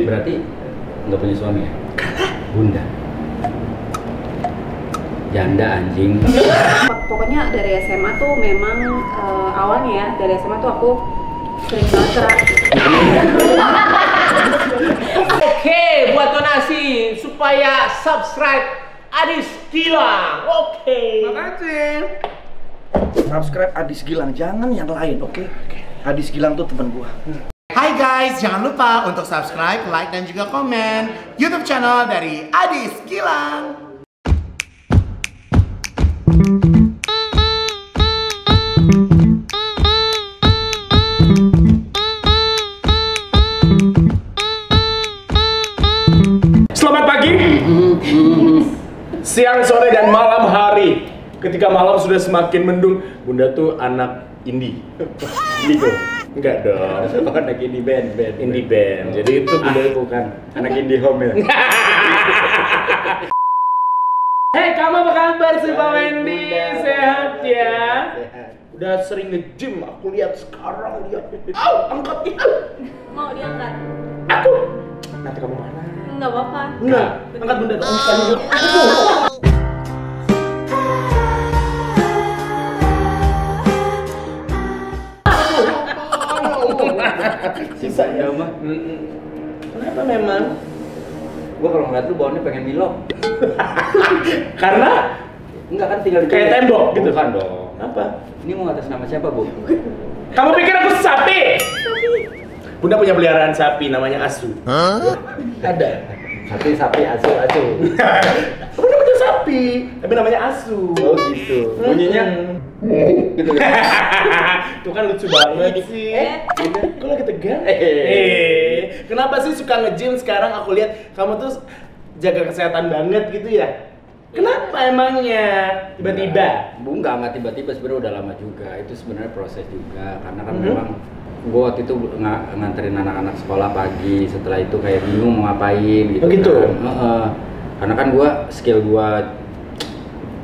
berarti nggak punya suami ya? Bunda. Janda anjing. Pokoknya dari SMA tuh memang awalnya ya, dari SMA tuh aku sering banget cerai. Oke, buat donasi supaya subscribe Adis Gilang. Oke. Makasih. Subscribe Adis Gilang, jangan yang lain, oke? Adis Gilang tuh teman gua. Hai guys, jangan lupa untuk subscribe, like, dan juga komen YouTube channel dari Adis Gilang. Selamat pagi, siang, sore, dan malam hari. Ketika malam sudah semakin mendung, Bunda tuh anak indie. Indigo. Enggak dong. Anak indie band. Indie band. Jadi itu Bunda bukan Anak indie home ya. Hei, kamu apa kabar sih Pak Wendy? Bunda. Sehat ya? Sehat. Udah sering nge-gym, aku lihat sekarang dia. Angkat. Mau diangkat? Aku. Nanti kamu marah. Nggak apa-apa. Enggak, angkat Bunda. Sisa ya mah. Kenapa memang? Gua kalau ngeliat lu bawahnya pengen milok. Karena Enggak kan tinggal di kayak tembok gitu. Bukan dong. Apa? Ini mau atas nama siapa, Bu? Kamu pikir aku sapi? Bunda punya peliharaan sapi namanya Asu. Ada. Sapi, asu. Bunda punya sapi, tapi namanya Asu. Oh gitu. Bunyinya gitu kan. Itu kan lucu banget sih. Kok lagi tegang? Kenapa sih suka nge-gym sekarang? Aku lihat kamu tuh jaga kesehatan banget gitu ya. Kenapa emangnya tiba-tiba? Bu, nggak tiba-tiba, sebenarnya udah lama juga. Itu sebenarnya proses juga, karena kan memang gue waktu itu nganterin anak-anak sekolah pagi. Setelah itu kayak bingung mau ngapain gitu. Oh gitu? Kan. Karena kan gue skill gue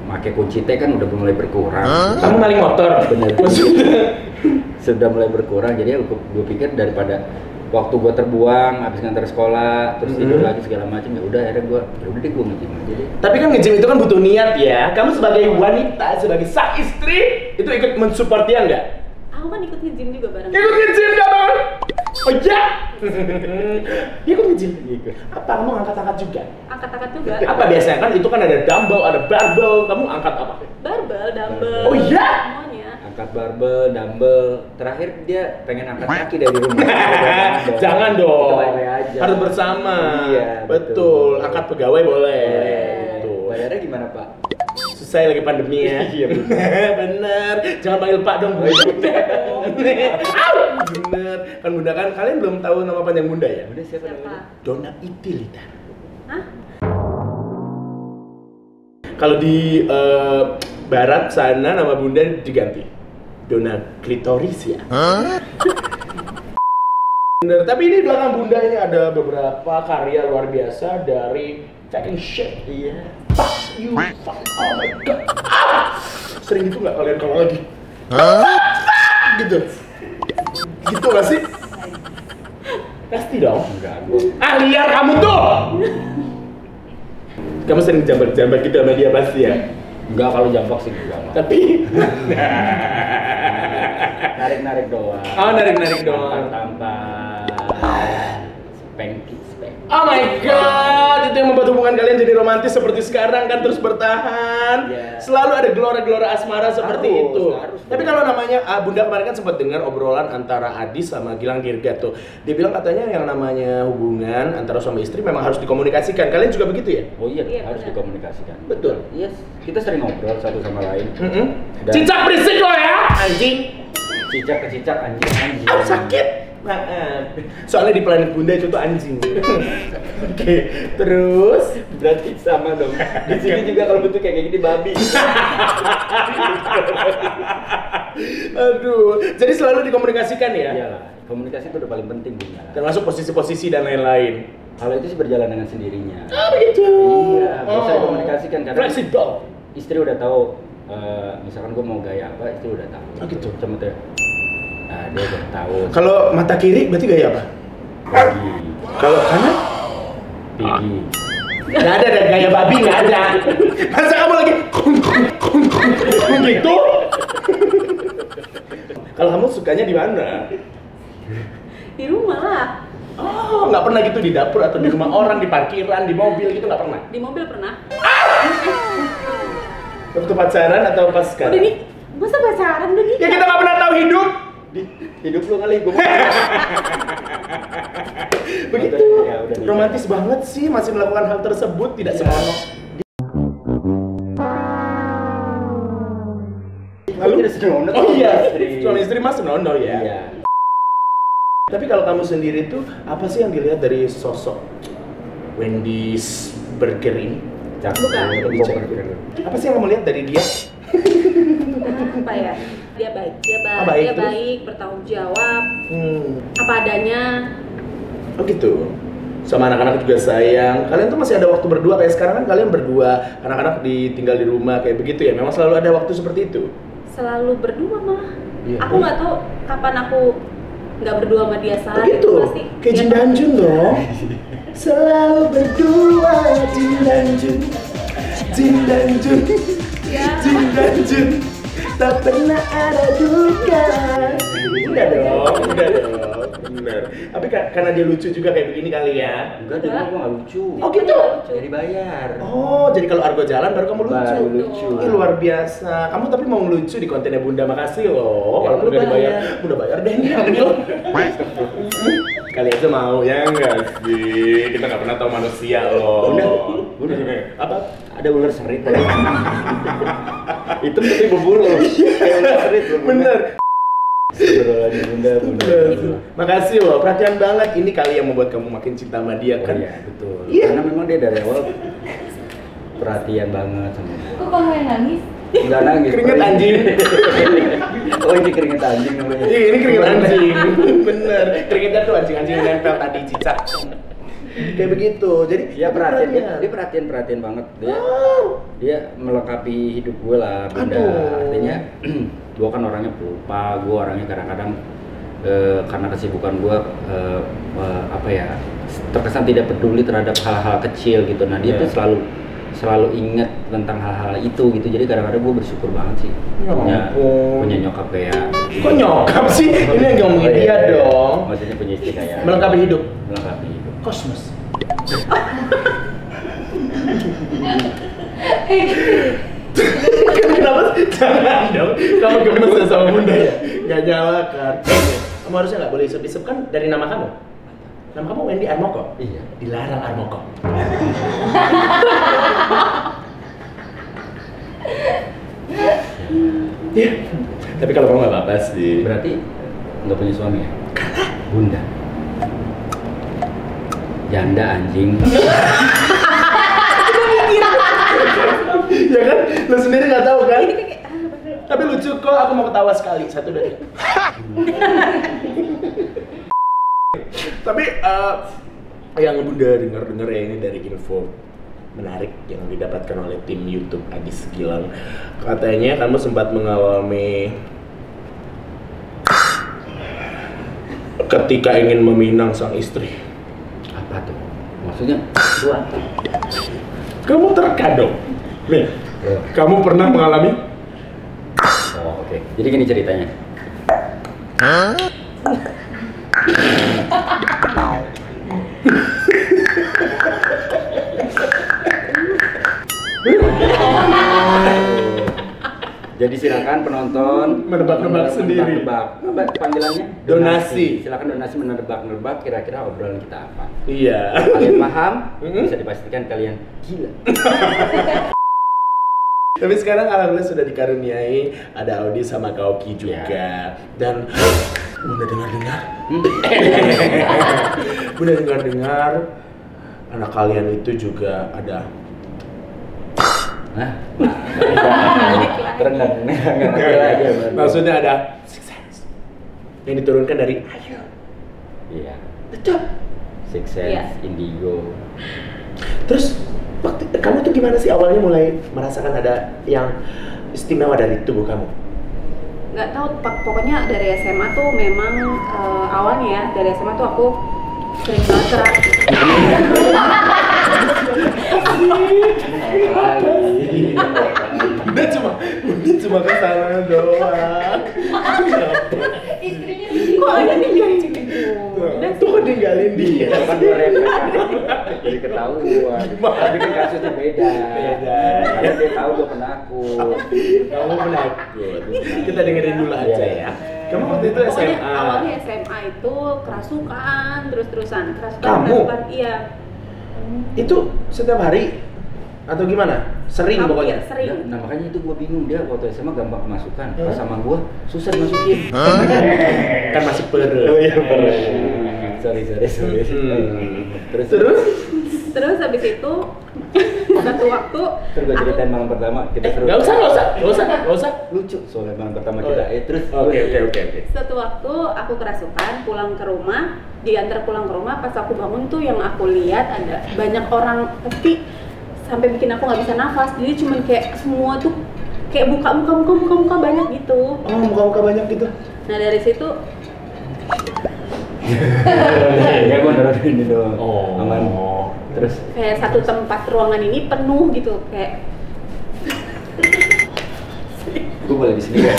pakai kunci T kan udah mulai berkurang. Kamu maling motor? Bener. Sudah mulai berkurang. Jadi gue pikir daripada waktu gue terbuang, habis nganter sekolah, terus tidur lagi segala macam, ya udah akhirnya gue deh gue nge-gym aja deh. Tapi kan nge-gym itu kan butuh niat ya. Kamu sebagai wanita, sebagai sang istri, itu ikut mensupport dia nggak? Aku kan ikut nge-gym juga bareng. Ikut nge-gym nggak bang? Oh iya? Ikut nge-gym? Apa? Kamu angkat-angkat juga? Angkat-angkat juga. Apa biasanya? Kan itu kan ada dumbbell, ada barbell. Kamu angkat apa? Barbel, dumbbell. Oh iya? Semuanya. Angkat barbel, dumbbell, terakhir dia pengen angkat kaki dari rumah. Jangan dong. Kita bayar aja. Harus bersama. Iya, betul. Angkat pegawai boleh. Gitu. Bayarnya gimana, Pak? Susah lagi pandemi ya. Iya, bener. Jangan panggil Pak dong. Bener. Kan Bunda kan, kalian belum tahu nama panjang Bunda ya? Udah siapa namanya? Donna Itilita. Hah? Kalau di barat sana nama Bunda diganti Donna Clitorisia. Bener. Tapi ini di belakang Bunda ini ada beberapa karya luar biasa dari Taking Shape. Iya. Fuck you, fuck, oh my god. Sering gitu nggak kalian kalau lagi? Gitu. Gitu nggak sih? Pasti dong. Enggak, gua. Liar kamu tuh. Kamu sering jambat-jambat gitu sama dia pasti ya? Enggak, kalau jambak sih enggak. Tapi Narik-narik doang. oh, narik-narik doang. Tampar. Spanky. Oh my god, itu yang membuat hubungan kalian jadi romantis seperti sekarang kan, terus bertahan. Yeah. Selalu ada gelora-gelora asmara seperti Harus, itu. harus. Tapi kalau namanya Bunda kemarin kan sempat dengar obrolan antara Adis sama Gilang Dirgat tuh. Dia bilang katanya yang namanya hubungan antara suami istri memang harus dikomunikasikan. Kalian juga begitu ya? Oh iya, Iya, harus benar. dikomunikasikan. Betul. Yes, kita sering ngobrol satu sama lain. Dan- Cicak berisik lo ya, anjing. Cicak ke cicak, anjing. Aku sakit. Maaf. Soalnya di planet Bunda itu tuh anjing. Oke, terus Berarti sama dong. Di sini juga kalau bentuk kayak gini babi. aduh, jadi selalu dikomunikasikan ya? Iyalah, komunikasi itu udah paling penting, Bunda. Termasuk posisi-posisi dan lain-lain. Kalau itu sih berjalan dengan sendirinya. Oh begitu. Iya, nggak usah dikomunikasikan karena fleksibel. istri udah tahu. Misalkan gue mau gaya apa, istri udah tahu. Oh gitu. Cuma tuh, dia udah tahu. Kalau mata kiri berarti gaya apa? Lagi. Kalau kanan? Pigi. Nggak ada gaya babi, nggak ada. Masa kamu lagi gitu? Kalau kamu sukanya di mana? Di rumah lah. Oh, nggak pernah gitu di dapur atau di rumah orang, di parkiran, di mobil gitu nggak pernah? Di mobil pernah. Waktu pacaran atau pas Udah sekarang? nih, masa pacaran udah nih? Ya kita nggak pernah tahu hidup. Hidup lu kali gue. Begitu. Ya, udah nih. Romantis banget sih masih melakukan hal tersebut, tidak senonoh. Lalu tidak senonoh. Oh iya, Istri. suami istri mas senonoh ya. Iya. Tapi kalau kamu sendiri tuh apa sih yang dilihat dari sosok Wendy's Burger ini? Bukan. Apa sih yang kamu lihat dari dia? Apa ya? Dia baik, baik dia terus? baik, bertanggung jawab, Hmm. apa adanya. Oh gitu. Sama anak-anak juga sayang. Kalian tuh masih ada waktu berdua kayak sekarang kan kalian berdua, anak-anak ditinggal di rumah kayak begitu ya. Memang selalu ada waktu seperti itu. Selalu berdua malah. Iya. Aku nggak tahu kapan aku nggak berdua sama dia saat Begitu. itu pasti. Kayak Jin dan Jun dong. Selalu berdua Jin dan Jun. Jin dan Jun. Ya. Jin dan Jun. Tak pernah ada duka. Udah dong, udah dong. Bener. Tapi karena dia lucu juga kayak begini kali ya. Enggak, dia gue nggak lucu. Oh gitu? Jadi bayar. Oh, jadi kalau Argo jalan baru kamu lucu. Baru lucu. Ih, luar biasa. Kamu tapi mau ngelucu di kontennya Bunda, makasih loh. Ya, Kalau lu udah dibayar, bayar. Bunda bayar deh nih ambil. Kali aja mau ya enggak sih? Kita nggak pernah tahu manusia loh. Bunda. Apa? Ada ular serit tadi. Itu tapi berbulu. Kayak ular serit. Bener. Astagfirullahaladzim, Bunda. Makasih loh, perhatian banget. Ini kali yang membuat kamu makin cinta sama dia Oh kan? iya, betul. Iya. Karena memang dia dari awal perhatian banget sama gue. Kok kamu yang nangis? Enggak nangis. Keringet Pak. anjing. Oh, ini keringet anjing namanya. Iya, ini keringet anjing. Bener. Keringetnya tuh anjing-anjing yang nempel tadi cicak. Kayak begitu. Jadi Dia aku perhatian, dia perhatian banget. Dia melengkapi hidup gue lah, Bunda. Aduh. Artinya gue kan orangnya pelupa, gue orangnya kadang-kadang karena kesibukan gue apa ya, terkesan tidak peduli terhadap hal-hal kecil gitu. Nah dia Iya. tuh selalu ingat tentang hal-hal itu gitu. Jadi kadang-kadang gue bersyukur banget sih Ya ampun. punya nyokap kayak. Kok nyokap sih? Ini yang ngomongin Oh, iya, dia iya. dong. Maksudnya punya istri kayak Melengkapi hidup. melengkapi hidup. Kosmos. Kenapa? Jangan dong. Kamu gemes ya sama Bunda ya? Gak nyala kan? Kamu harusnya nggak boleh isep-isep kan dari nama kamu. Nama kamu Wendy Armoko? Iya. Dilarang Armoko. Ya. Tapi kalau kamu nggak apa-apa sih. Berarti nggak punya suami ya? Bunda. Janda anjing. Ya kan? Lo sendiri nggak tahu kan? Ini kayak Tapi lucu kok, aku mau ketawa sekali. Satu dari. Tapi yang Bunda dengar ya ini dari info menarik yang didapatkan oleh tim YouTube Adis Gilang. Katanya kamu sempat mengalami ketika ingin meminang sang istri. Apa tuh? Maksudnya dua. Kamu terkadang. Nih, kamu pernah mengalami? Oh, oke. Jadi gini ceritanya. Jadi silakan penonton Menebak-nebak sendiri. Menebak. Apa panggilannya? Donasi. Silakan donasi menebak-nebak kira-kira obrolan kita apa. Iya. Kalian paham? Mm-mm. Bisa dipastikan kalian gila. Tapi sekarang alhamdulillah sudah dikaruniai ada Audi sama Kaoki juga. Dan Bunda dengar-dengar. Bunda dengar-dengar anak kalian itu juga ada. Hah? Terendah. Nggak ngerti lagi ya, Bang. Maksudnya ada Six Sense yang diturunkan dari Ayu. Iya. Betul. Six Sense, Iya. Indigo. Terus kamu tuh gimana sih awalnya mulai merasakan ada yang istimewa dari tubuh kamu? nggak tahu pokoknya dari SMA tuh memang awalnya ya dari SMA tuh aku sering baca. Dia cuma kesana doang. Kok ada ninggalin gitu? Tuh kok ninggalin dia. Kan gue jadi ketahuan. Tapi kan kasusnya beda. Karena dia tahu gue penakut. Kamu penakut. Kita dengerin dulu aja ya. Kamu waktu itu Pokoknya SMA. awalnya SMA itu kerasukan, terus-terusan kerasukan. Kamu? kerasukan, iya. Itu setiap hari atau gimana? Sering Hampir pokoknya. sering. Nah makanya itu gue bingung, dia waktu SMA gampang kemasukan. Pas sama gue susah dimasukin. Kan masih perut. Oh iya, perut. Sorry. Terus habis itu satu waktu Terus gue ceritain malam pertama kita seru. Gak usah. Lucu soalnya malam pertama kita. Terus Oke. Suatu waktu aku kerasukan, pulang ke rumah, diantar pulang ke rumah, pas aku bangun tuh yang aku lihat ada banyak orang, tapi sampai bikin aku nggak bisa nafas. Jadi cuman kayak semua tuh kayak muka banyak gitu. Oh, muka-muka banyak gitu. Nah dari situ ya gue nerusin ini doang. Oh. Aman. Terus kayak satu tempat ruangan ini penuh gitu, kayak gue boleh di sini ya.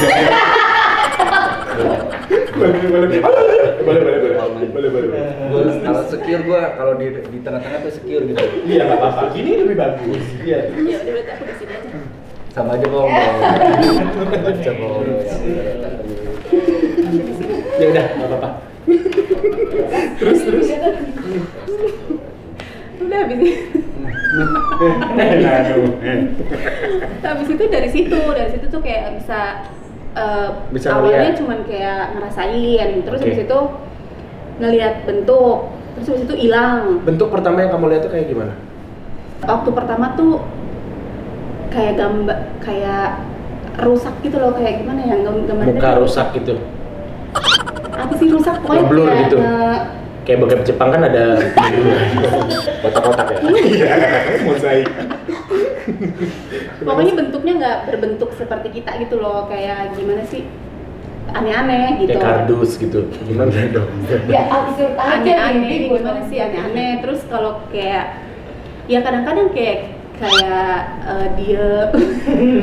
Boleh. Kalau secure gue kalau di tengah-tengah tuh secure gitu. Iya, nggak apa-apa. Gini lebih bagus. Iya. ya udah berarti aku di sini aja. Sama aja bohong. Baca bohong. Ya udah, nggak apa-apa. Terus. Udah habis itu. Habis itu dari situ tuh kayak Bisa awalnya ngeliat. cuman kayak ngerasain, terus Oke. habis itu ngelihat bentuk, terus habis itu hilang. Bentuk pertama yang kamu lihat tuh kayak gimana? Waktu pertama tuh kayak gambar, kayak rusak gitu loh, kayak gimana ya gambarnya? Muka rusak gitu. Apa sih rusak? Pokoknya Ngeblur kayak gitu. Kayak bokep Jepang kan ada Kotak-kotak ya. mosaik. pokoknya bentuknya nggak berbentuk seperti kita gitu loh, kayak gimana sih? Aneh-aneh gitu. Kayak kardus gitu. Gimana dong? Ya absurd aja Aneh-aneh gimana sih, aneh-aneh. Terus kalau kayak ya kadang-kadang kayak dia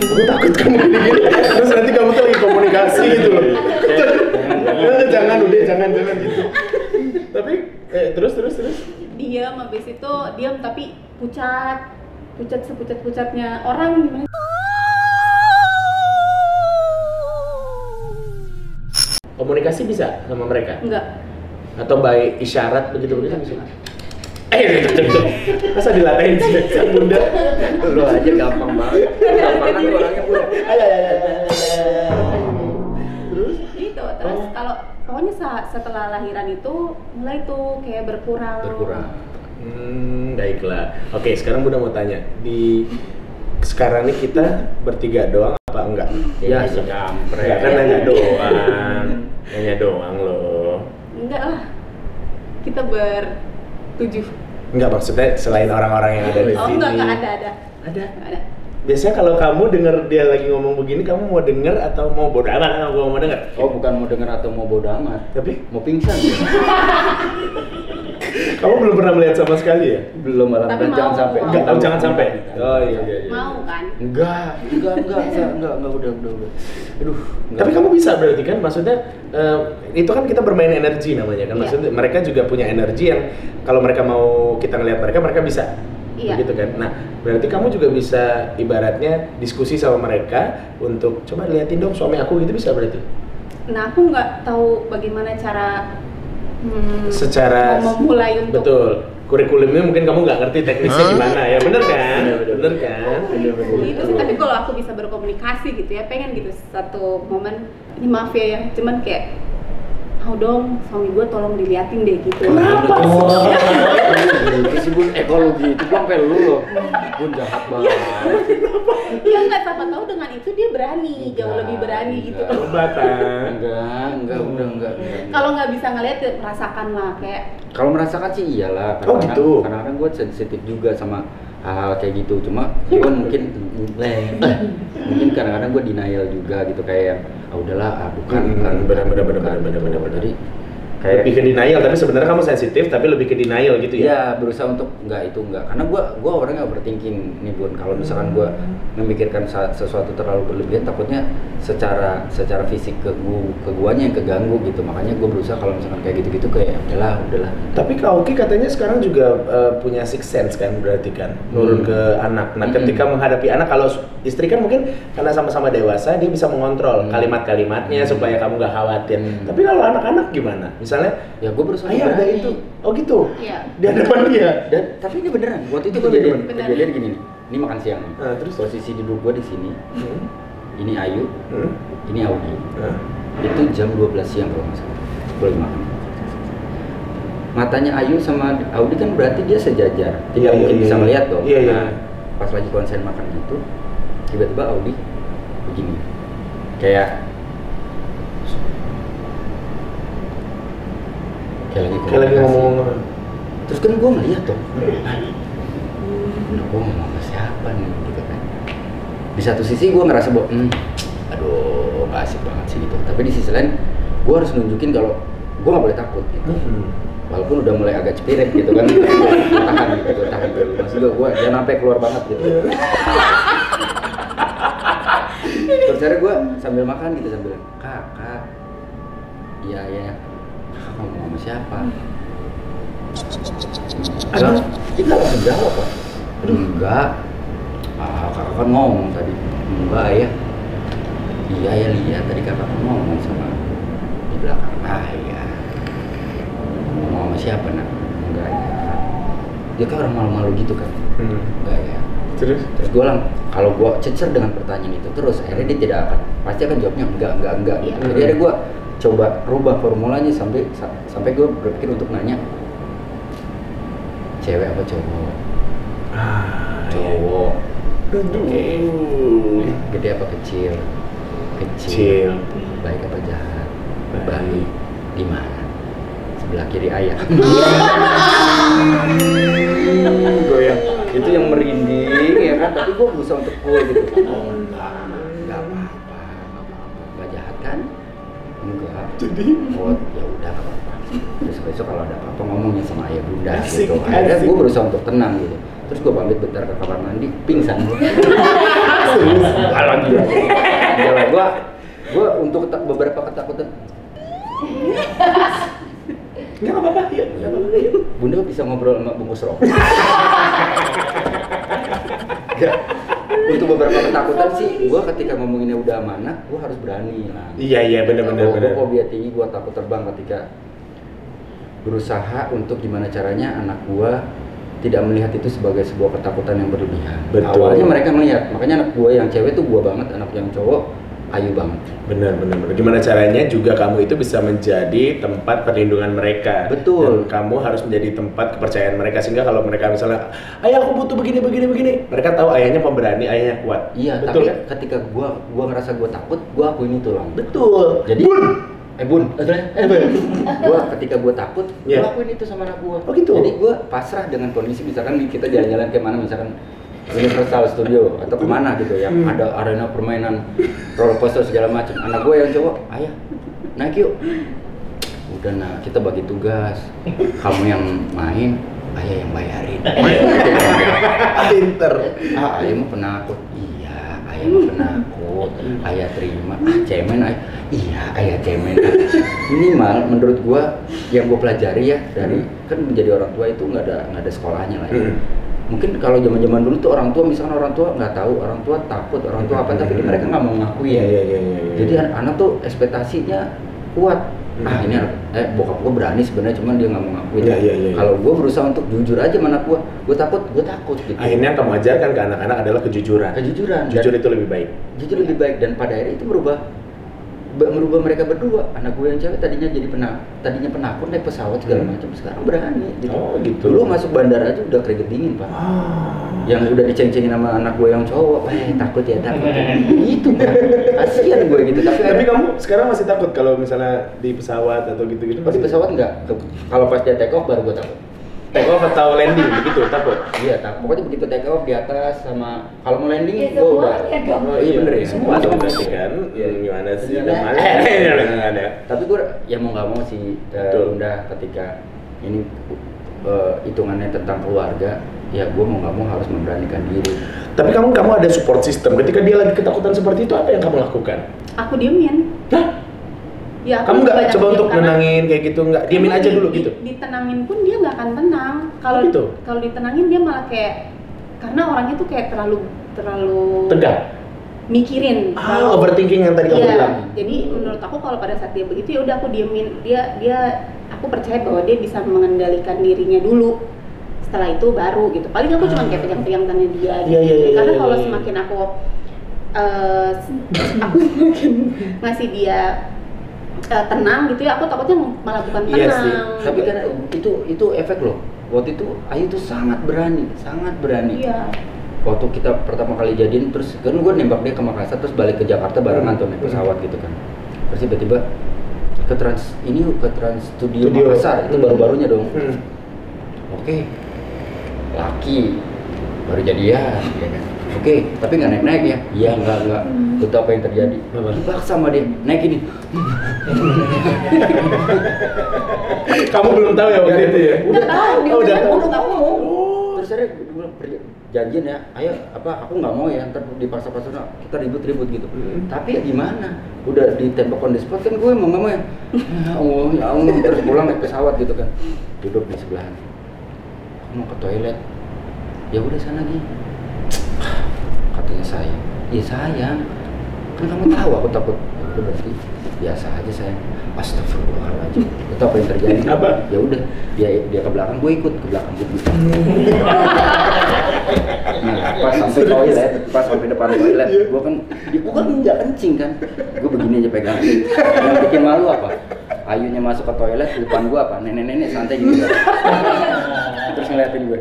Aku takut kamu gini-gini. Terus nanti kamu tuh lagi komunikasi gitu loh. Jangan gitu. Tapi terus. diam, habis itu diam tapi pucat sepucat-pucatnya orang gimana. Komunikasi bisa sama mereka? Enggak. Atau by isyarat begitu bisa? Itu. Masa dilatain sih sang bunda? Lu aja gampang banget. Gampang kan tuh orangnya bun. Terus kalau pokoknya setelah lahiran itu mulai tuh kayak berkurang. Baiklah. Oke, sekarang bunda mau tanya. Sekarang nih kita bertiga doang apa enggak? Ya sejampret. Enggak kan nanya doang loh. Enggak lah. Kita bertujuh. Enggak, maksudnya selain orang-orang yang ada di Oh sini. enggak ada. Ada. Enggak ada. Biasanya kalau kamu denger dia lagi ngomong begini, kamu mau denger atau mau bodo amat kalau gua mau denger? Oh bukan mau denger atau mau bodo amat. Tapi Mau pingsan ya? kamu belum pernah melihat sama sekali ya? Belum malam Tapi dan mau. jangan sampai. Enggak, oh, jangan sampai. Oh iya. Mau kan? Enggak, udah. Aduh. Tapi kamu bisa berarti kan, maksudnya itu kan kita bermain energi namanya kan, Iya. maksudnya mereka juga punya energi yang kalau mereka mau kita ngelihat mereka bisa, Iya. gitu kan. Nah berarti kamu juga bisa ibaratnya diskusi sama mereka untuk coba liatin dong suami aku gitu, bisa berarti? Nah aku nggak tahu bagaimana cara Secara mau memulai untuk betul kurikulumnya mungkin kamu nggak ngerti teknisnya gimana ya, bener kan? Bener kan? gitu sih. Tapi kalau aku bisa berkomunikasi gitu ya, pengen gitu satu momen, ini maaf ya cuman kayak mau dong suami gue tolong diliatin deh gitu. Kenapa? Itu sih bun ekologi itu gua sampai lu loh. Bun jahat banget. Ya nggak, siapa tahu dengan itu dia berani, jauh lebih berani gitu. Obatan. Enggak. Kalau nggak bisa ngeliat ya merasakan lah, kayak Kalau merasakan sih iyalah. Oh, gitu. Kadang-kadang gue sensitif juga sama hal-hal kayak gitu. Cuma gue mungkin kadang-kadang gue denial juga gitu, kayak udahlah bukan. Benar. Jadi Kayak lebih ke denial, tapi sebenarnya kamu sensitif, tapi lebih ke denial gitu ya? Iya, berusaha untuk enggak, karena gua orangnya overthinking nih Bun. Kalau misalkan gua memikirkan sesuatu terlalu berlebihan, takutnya secara fisik ke guanya yang keganggu gitu. Makanya gua berusaha kalau misalkan kayak gitu-gitu kayak udahlah. Tapi Kak Oki katanya sekarang juga punya sixth sense kan, berarti kan nurun ke anak. Nah, ketika menghadapi anak, kalau istri kan mungkin karena sama-sama dewasa dia bisa mengontrol kalimat-kalimatnya supaya kamu nggak khawatir. Tapi kalau anak-anak gimana? Misalnya, Ya gue berusaha ayah ada itu, oh gitu, Iya. di hadapan dia. Dan tapi ini beneran, waktu itu Beneran. kejadian gini nih. Ini makan siang nih. Terus? Posisi duduk gue di sini. Ini Ayu, Hmm? ini Audi. Nah. Itu jam 12 siang kalau nggak salah. Gue lagi makan. Matanya Ayu sama Audi kan berarti dia sejajar. Tidak mungkin bisa melihat dong. Iya, iya. Nah, pas lagi konsen makan itu, tiba-tiba Audi begini. Kayak lagi ngomong. Terus kan gue ngeliat tuh, gue ngomong sama siapa nih gitu kan. Di satu sisi gue ngerasa bahwa aduh gak asik banget sih gitu. Tapi di sisi lain gue harus nunjukin kalau gue gak boleh takut gitu. Walaupun udah mulai agak cepirit gitu kan. tahan dulu. Maksud gue jangan sampai keluar banget gitu. Terus akhirnya gue sambil makan gitu, sambil kak iya kakak ngomong sama siapa? Enggak, kita langsung jawab Pak. Enggak, kakak kan ngomong tadi. Enggak ya. Iya ya lihat tadi kakak kan ngomong sama di belakang. Ya. Ngomong sama siapa nak? Enggak ya. Dia kan orang malu-malu gitu kan. Enggak ya. Terus gue kalau gue cecer dengan pertanyaan itu terus, akhirnya dia tidak akan, pasti akan jawabnya enggak gitu. Jadi akhirnya gue coba rubah formulanya sampai gue berpikir untuk nanya cewek apa cowok? Cowok. Oke. Gede apa kecil? Kecil. Baik apa jahat? Baik. Di mana? Sebelah kiri ayah. Goyang. Itu yang merinding ya kan, tapi gue berusaha untuk cool gitu. Enggak apa-apa. Enggak jahat kan? Enggak. Jadi ya udah nggak apa-apa. Terus besok kalau ada apa-apa ngomongnya sama ayah bunda gitu. Akhirnya gue berusaha untuk tenang gitu. Terus gue pamit bentar ke kamar mandi, pingsan. Enggak lagi. Jalan gue untuk beberapa ketakutan. Enggak apa-apa, ya. Bunda bisa ngobrol sama bungkus rokok. Untuk beberapa ketakutan sih, gue ketika ngomonginnya udah amanah, gue harus berani lah. Iya benar-benar. Gue fobia tinggi, gue takut terbang ketika berusaha untuk gimana caranya anak gue tidak melihat itu sebagai sebuah ketakutan yang berlebihan. Betul. Awalnya mereka melihat, makanya anak gue yang cewek tuh gue banget, anak yang cowok Ayu banget. Benar. Gimana caranya juga kamu itu bisa menjadi tempat perlindungan mereka. Betul. Dan kamu harus menjadi tempat kepercayaan mereka, sehingga kalau mereka misalnya, ayah aku butuh begini, mereka tahu ayahnya pemberani, ayahnya kuat. Iya, betul tapi kan? ketika gua ngerasa gua takut, gua akuin itu lang. Betul. Jadi Bun. Gua ketika gua takut, Yeah. gua akuin itu sama anak gua. Oh gitu? Jadi gua pasrah dengan kondisi, misalkan kita jalan-jalan kemana, misalkan Universal Studio atau kemana gitu ya, ada arena permainan roller coaster segala macam. Anak gue yang cowok, ayah naik yuk. Udah nah, kita bagi tugas. Kamu yang main, ayah yang bayarin. Pinter. Ayah mah penakut. Iya, ayah mah penakut. Ayah terima. Cemen ayah. Iya, ayah cemen. Minimal menurut gue yang gue pelajari ya dari kan menjadi orang tua itu nggak ada sekolahnya lah ya. Mungkin kalau zaman-zaman dulu tuh orang tua, misalkan orang tua nggak tahu, orang tua takut, orang tua apa, tapi mereka nggak mau ngakuin. Iya. Jadi anak tuh ekspektasinya kuat. Ini bokap gue berani sebenarnya, cuman dia nggak mau ngakuin. Iya. Kalau gue berusaha untuk jujur aja sama anak gue takut gitu. Akhirnya kamu ajarkan ke anak-anak adalah kejujuran. Jujur itu lebih baik. Jujur lebih baik, dan pada akhirnya itu merubah mereka berdua. Anak gue yang cewek tadinya penakut naik pesawat segala macam, sekarang berani gitu. Oh gitu. Dulu masuk bandara aja udah keringet dingin Pak. Yang udah diceng-cengin sama anak gue yang cowok, takut ya. Gitu Pak. Kasian gue gitu. Tapi kamu sekarang masih takut kalau misalnya di pesawat atau gitu-gitu? Di pesawat enggak. Kalau pas dia take off baru gue takut. take off atau landing begitu takut? Iya, pokoknya begitu take off di atas sama kalau mau landing Ya, gua udah. semuanya dong. Oh iya bener ya. Semua dong berarti kan. Ya gimana sih? Iya. Udah malah ada. Tapi gue ya mau nggak mau sih Betul. Bunda ketika ini hitungannya tentang keluarga, ya gue mau nggak mau harus memberanikan diri. Tapi kamu ada support system. Ketika dia lagi ketakutan seperti itu, apa yang kamu lakukan? Aku diemin. Hah? Ya, aku Kamu nggak banyak coba diem untuk karena nenangin kayak gitu? Nggak? Diemin aja dulu gitu? Ditenangin pun dia nggak akan tenang. Kalau gitu? kalau ditenangin dia malah kayak, karena orangnya tuh kayak terlalu Tegang? mikirin. Overthinking yang tadi kamu Iya, bilang? jadi menurut aku kalau pada saat dia begitu ya udah aku diemin aku percaya bahwa dia bisa mengendalikan dirinya dulu. Setelah itu baru gitu. Paling aku cuma kayak pegang-pegang tangan dia gitu. Iya, Karena iya, kalau iya. semakin aku semakin ngasih dia tenang gitu ya, aku takutnya malah bukan tenang. Iya sih. Tapi kan itu efek loh. Waktu itu Ayu tuh sangat berani. Iya. Waktu kita pertama kali jadian, terus kan gue nembak dia ke Makassar, terus balik ke Jakarta barengan tuh naik pesawat gitu kan. Terus tiba-tiba ke Trans Studio Makassar, itu baru-barunya dong. Oke, laki baru jadian, ya kan. Oke, tapi nggak naik-naik ya? Iya, nggak. Lu tahu apa yang terjadi? Dipaksa sama dia, naik ini. Kamu belum tahu ya waktu itu ya? Udah tahu, dia udah tahu. ngomong. Terus saya bilang, janjian ya, ayo aku nggak mau ya, ntar dipaksa-paksa kita ribut-ribut gitu. Tapi ya gimana? Udah ditembak on the spot kan gue mau ya. Ya Allah, terus pulang naik pesawat gitu kan. Duduk di sebelahan. Aku mau ke toilet. Ya udah sana Gi. Katanya sayang. Iya sayang. Kan kamu tahu aku takut. Ya udah berarti biasa aja sayang. Astagfirullahaladzim. Itu apa yang terjadi? Apa? Ya udah, dia ke belakang, gue ikut ke belakang gitu. Nah, pas sampai depan toilet, gue kan nggak kencing kan, gue begini aja pegang. Yang bikin malu apa? Ayunya masuk ke toilet, di depan gue apa? Nenek-nenek santai gitu. Terus ngeliatin gue.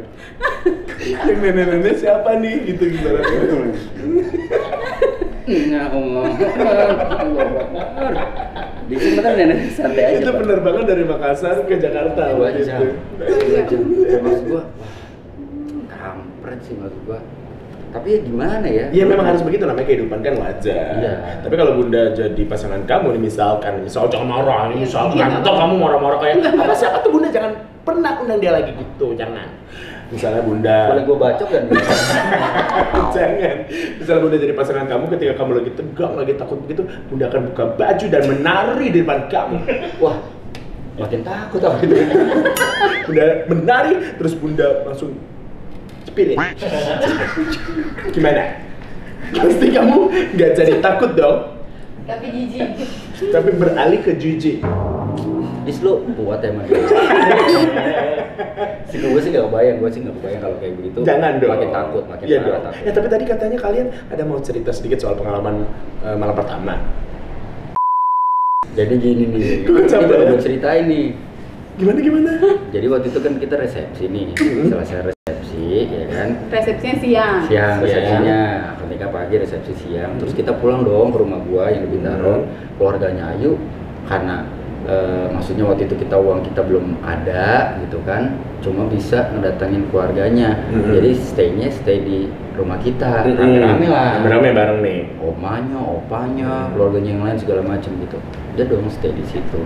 Yang nenek-nenek siapa nih? Gitu gimana? Ya Allah. Di sini kan nenek santai aja. Itu Pak. penerbangan dari Makassar ke Jakarta. 2 waktu jam. itu. 2 jam. Maksud gua, kampret sih maksud gua. Tapi ya gimana ya? Iya memang harus begitu, namanya kehidupan kan wajar. Iya. Tapi kalau Bunda jadi pasangan kamu nih misalkan, jangan marah, misalkan Iya. atau kamu marah-marah kayak apa siapa tuh Bunda, jangan pernah undang dia lagi gitu, jangan. Misalnya Bunda, Boleh gua bacok kan? jangan. Misalnya Bunda jadi pasangan kamu, ketika kamu lagi tegang, lagi takut begitu, Bunda akan buka baju dan menari di depan kamu. Wah, makin takut apa itu. Bunda menari, terus Bunda langsung spirit. Gimana? Pasti kamu nggak jadi takut dong, Tapi jijik. tapi beralih ke jijik. Dis lu kuat emang. Gue sih nggak kebayang kalau kayak begitu. Jangan dong. Makin takut, makin Iya parah dong. takut. Ya tapi tadi katanya kalian ada mau cerita sedikit soal pengalaman malam pertama. Jadi gini nih, Gue ini capek baru ya. gue ceritain nih. Gimana? Jadi waktu itu kan kita resepsi nih, selesai resepsi, ya kan? Resepsinya siang. Siang resepsinya, ketika pagi resepsi siang, terus kita pulang dong ke rumah gua yang di Bintaro. Keluarganya Ayu, karena maksudnya waktu itu uang kita belum ada gitu kan, cuma bisa ngedatangin keluarganya. Jadi stay di rumah kita, rame-rame lah. Rame bareng nih. Omanya, opanya, keluarganya yang lain segala macam gitu. Dia dong stay di situ.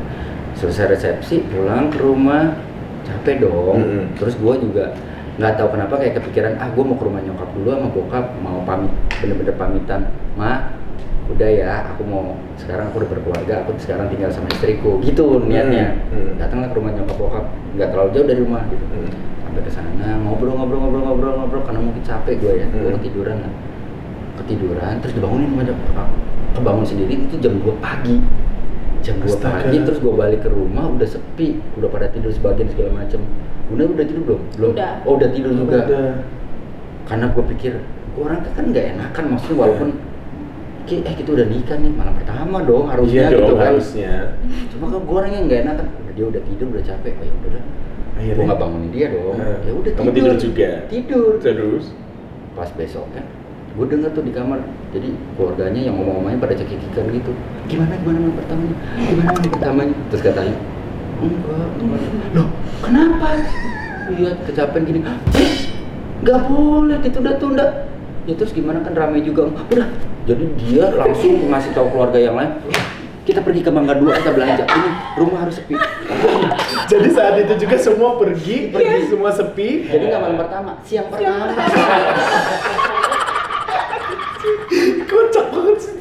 Selesai resepsi, pulang ke rumah, capek dong. Terus gua juga nggak tahu kenapa kayak kepikiran, gue mau ke rumah nyokap dulu sama bokap, mau pamit, bener-bener pamitan. Ma, udah ya, aku mau, sekarang aku udah berkeluarga, aku sekarang tinggal sama istriku, gitu niatnya. Datanglah ke rumah nyokap bokap, nggak terlalu jauh dari rumah gitu. Sampai ke sana ngobrol, karena mungkin capek gue ya, gue ketiduran, terus dibangunin sama nyokap, kebangun sendiri itu jam 2 pagi. Jam 2 pagi, terus gue balik ke rumah udah sepi, udah pada tidur sebagian segala macem. Bunda udah tidur belum? Udah. Oh udah tidur juga. Udah. Karena gue pikir, orang kan nggak enakan maksudnya walaupun kita udah nikah nih, malam pertama dong harusnya Iya gitu dong, kan. harusnya. Cuma kan gue orangnya nggak enakan, dia udah tidur udah capek, oh ya udah. Akhirnya? Gue nggak bangunin dia dong. Ya udah Kamu tidur juga? Tidur. Terus? Pas besoknya, gue denger tuh di kamar, jadi keluarganya yang ngomong-ngomongnya pada cekikikan gitu. Gimana malam pertamanya? Terus katanya, enggak. Loh, kenapa? Iya, kecapean gini. Nggak boleh ditunda-tunda. Ya terus gimana, kan ramai juga. Udah, jadi dia langsung ngasih tahu keluarga yang lain. Kita pergi ke Mangga 2, kita belanja. Ini rumah harus sepi. Jadi saat itu juga semua pergi semua sepi. Jadi nggak malam pertama, siang pertama. Kocak banget sih.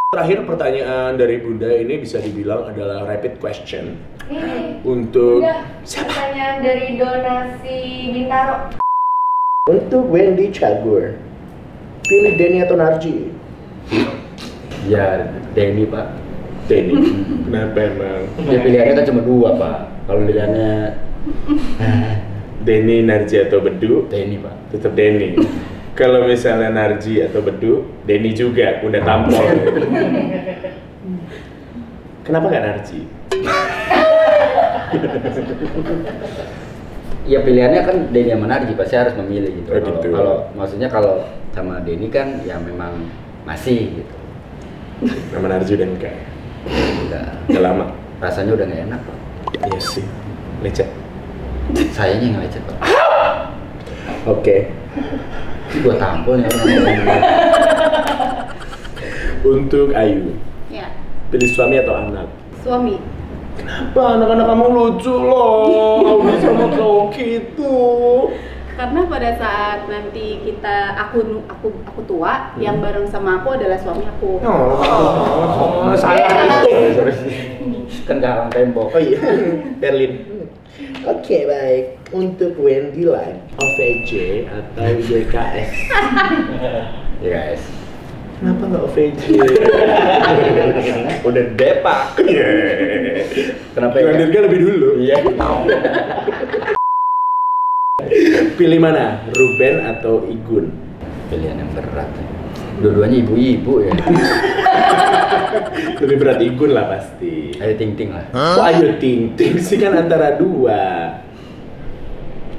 Terakhir pertanyaan dari Bunda ini bisa dibilang adalah rapid question. Untuk siapa? Pertanyaan dari donasi Bintaro. Untuk Wendy Cagur, pilih Denny atau Narji? Ya, Denny Pak. Denny. Kenapa emang? Ya pilihannya kan cuma 2 Pak. Kalau pilihannya Denny, Narji atau Bedu? Denny Pak. Tetap Denny. Kalau misalnya Narji atau Bedu, Denny juga udah tampol. Kenapa nggak Narji? Ya pilihannya kan Denny sama Narji, pasti harus memilih gitu. Oh, gitu. Kalau sama Denny kan ya memang masih gitu. Nama Narji udah enggak? Udah lama. Rasanya udah nggak enak Pak. Iya sih. Lecet. Sayanya yang lecet Pak. Oke. Gua tampol ya. Untuk Ayu, Ya, pilih suami atau anak? suami. Kenapa anak-anak kamu lucu loh? Audi sama cowok gitu. Karena pada saat nanti aku tua, yang bareng sama aku adalah suami aku. Oh, salah itu. Kan galang tembok. Oh iya, Berlin. Oke, baik. Untuk Wendy Line, OVJ atau YKS? Ya guys. Kenapa nggak OVJ? Udah depak. Kenapa ya? Dirga lebih dulu. Iya. Pilih mana? Ruben atau Igun? Pilihan yang berat. Dua-duanya ibu-ibu ya. Lebih berat Igun lah pasti. Ayo ting-ting lah. Kok Ayu Ting Ting sih, kan antara 2.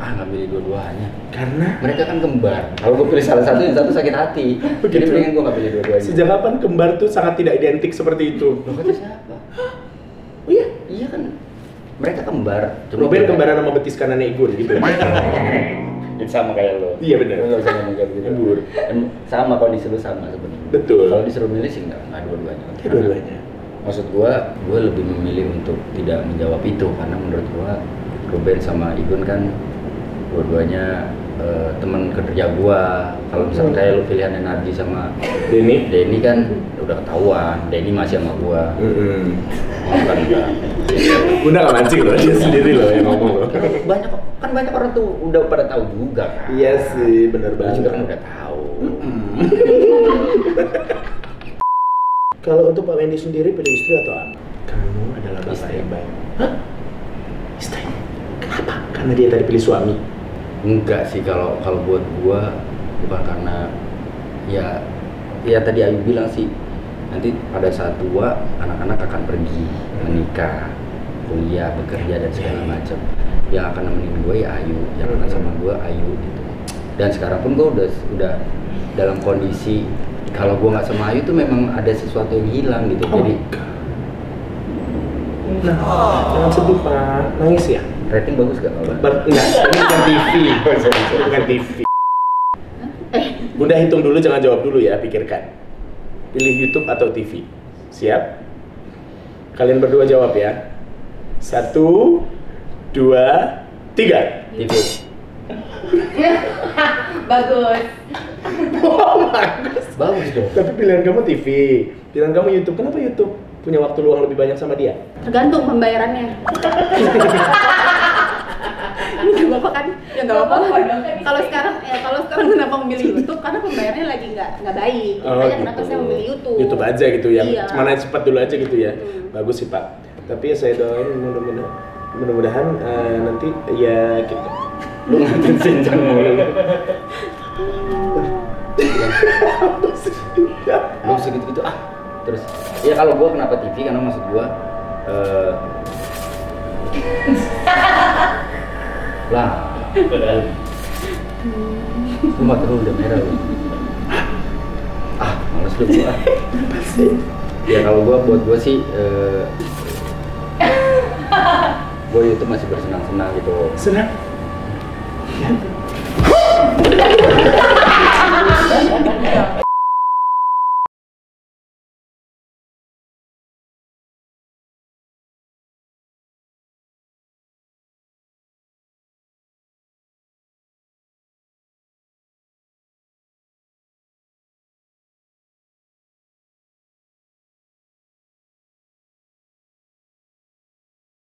Nggak pilih dua-duanya. Karena Mereka kan kembar. Kalau gue pilih salah satu, yang satu sakit hati. Jadi Begitu. mendingan gue nggak pilih dua-duanya. sejak kapan kembar tuh sangat tidak identik seperti itu? Loh, kata siapa? Oh iya, Iya kan. Mereka kembar. Ruben kembaran sama betis kanannya Igun gitu. Sama kayak lo. Iya, bener. Lo nggak bisa ngomong kayak begitu. Ngembur. Sama kalau disuruh sama sebenarnya. Betul. Kalau disuruh milih sih nggak dua-duanya. Dua-duanya. Maksud gue lebih memilih untuk tidak menjawab itu karena menurut gue Ruben sama Igun kan dua-duanya teman kerja gue. Kalau misalnya kayak lu pilihannya Narji sama Denny kan udah ketahuan. Denny masih sama gue. Kan enggak. Bunda nggak mancing loh, dia sendiri loh yang ngomong loh. Banyak orang tuh udah pada tahu juga kan. Iya sih, bener Lu banget. juga kan udah tahu. Kalau untuk Pak Wendy sendiri, pilih istri atau anak? Kamu adalah bapak Istri. yang baik. Hah? Istri? Kenapa? Karena dia tadi pilih suami. Enggak sih, kalau buat gua bukan karena ya tadi Ayu bilang sih, nanti pada saat tua anak-anak akan pergi menikah, kuliah, bekerja dan segala macam. Yang akan nemenin gue ya Ayu, yang akan sama gue Ayu gitu. Dan sekarang pun gue udah dalam kondisi kalau gue nggak sama Ayu tuh memang ada sesuatu yang hilang gitu. Jadi Nah, jangan sedih Pak, nangis ya? rating bagus gak kalau? Enggak, ini bukan TV. Ini bukan TV. Bunda hitung dulu, jangan jawab dulu ya, pikirkan. Pilih YouTube atau TV? Siap? Kalian berdua jawab ya. 1, 2, 3. TV. Bagus. Oh, bagus. Bagus dong. Tapi pilihan kamu TV, pilihan kamu YouTube. Kenapa YouTube? Punya waktu luang lebih banyak sama dia? Tergantung pembayarannya. Ini nggak apa-apa kan? Ya nggak apa-apa. Kalau sekarang kenapa memilih YouTube? Karena pembayarannya lagi nggak baik. Makanya kenapa saya memilih YouTube? YouTube aja gitu ya. Iya. Mana cepat dulu aja gitu ya. Bagus sih Pak. Tapi ya saya doain mudah-mudahan nanti ya gitu. Lu ngapain senjang mulu? Lu segitu-gitu terus ya kalau gua kenapa TV karena maksud gua lah lu mata lu udah merah lu males lu gua ya kalau buat gua sih gue YouTube masih bersenang-senang gitu. Senang.